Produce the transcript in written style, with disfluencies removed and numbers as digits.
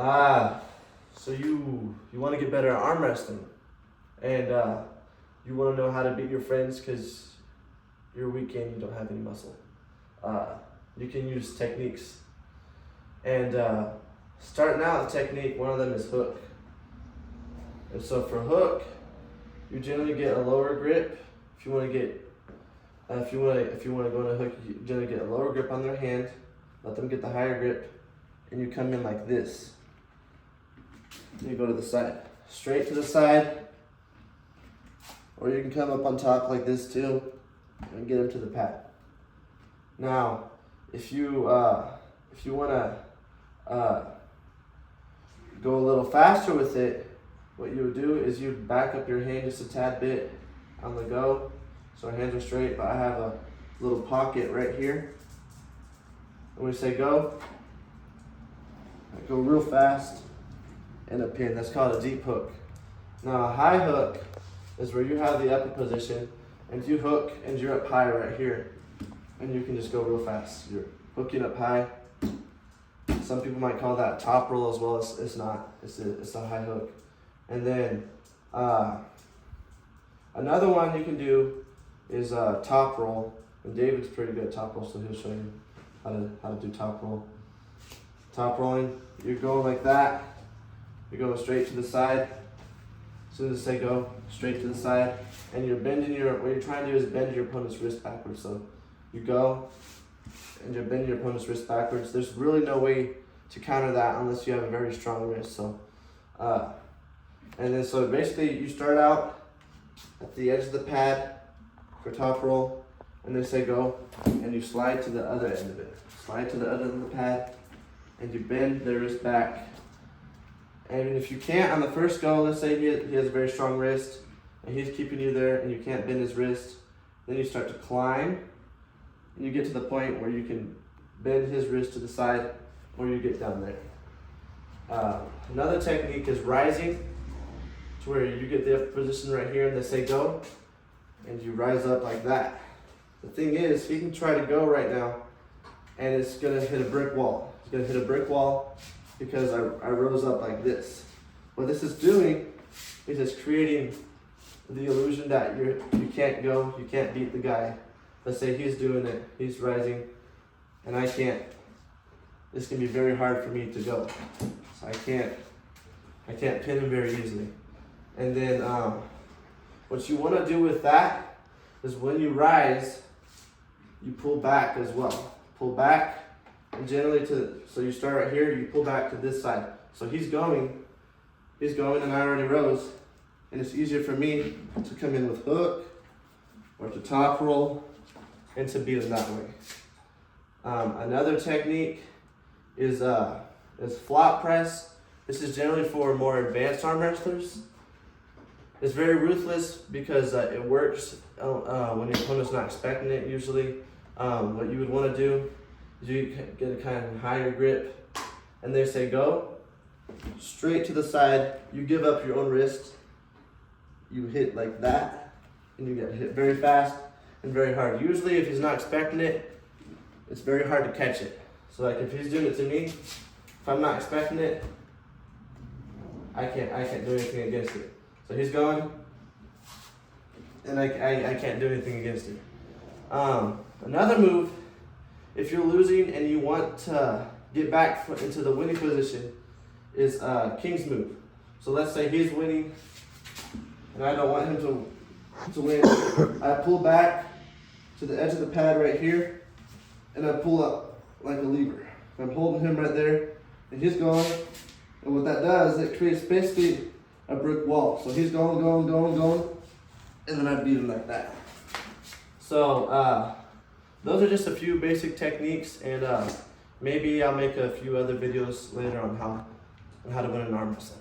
So you want to get better at arm wrestling, and you want to know how to beat your friends because you're weak and you don't have any muscle. You can use techniques, and starting out the technique, one of them is hook. And so for hook, you generally get a lower grip. If you want to get if you want to go into hook, you generally get a lower grip on their hand. Let them get the higher grip, and you come in like this. You go to the side, straight to the side, or you can come up on top like this too, and get them to the pad. Now, if you want to go a little faster with it, what you would do is you back up your hand just a tad bit on the go. So our hands are straight, but I have a little pocket right here. And when we say go, I go real fast and a pin. That's called a deep hook. Now a high hook is where you have the upper position and you hook and you're up high right here. And you can just go real fast. You're hooking up high. Some people might call that top roll as well. It's not. It's a high hook. And then another one you can do is top roll. And David's pretty good at top roll, so he'll show you how to do top roll. Top rolling, you're going like that. You're going straight to the side. As soon as I say go, straight to the side. And you're bending what you're trying to do is bend your opponent's wrist backwards. So you go, and you're bending your opponent's wrist backwards. There's really no way to counter that unless you have a very strong wrist. So, and then so basically you start out at the edge of the pad for top roll, and they say go, and you slide to the other end of it. Slide to the other end of the pad, and you bend the wrist back. And if you can't on the first go, let's say he has a very strong wrist, and he's keeping you there, and you can't bend his wrist, then you start to climb, and you get to the point where you can bend his wrist to the side, or you get down there. Another technique is rising, to where you get the upper position right here, and they say go, and you rise up like that. The thing is, he can try to go right now, and it's gonna hit a brick wall. It's gonna hit a brick wall because I rose up like this. What this is doing is it's creating the illusion that you can't go, you can't beat the guy. Let's say he's doing it, he's rising, and I can't. This can be very hard for me to go. So I can't pin him very easily. And then what you want to do with that is when you rise, you pull back as well. Pull back, and generally so you start right here, you pull back to this side. So he's going, and I already rose, and it's easier for me to come in with hook or to top roll and to beat him that way. Another technique is flop press. This is generally for more advanced arm wrestlers. It's very ruthless because it works when your opponent's not expecting it usually. What you would want to do is you get a kind of higher grip, and they say go, straight to the side, you give up your own wrist, you hit like that, and you get hit very fast and very hard. Usually if he's not expecting it, it's very hard to catch it. So like if he's doing it to me, if I'm not expecting it, I can't do anything against it. So he's going, and I can't do anything against it. Another move, if you're losing and you want to get back into the winning position, is King's move. So let's say he's winning, and I don't want him to win. I pull back to the edge of the pad right here, and I pull up like a lever. I'm holding him right there, and he's going, and what that does, it creates basically a brick wall. So he's going, and then I beat him like that. So those are just a few basic techniques, and maybe I'll make a few other videos later on how to win an arm wrestling.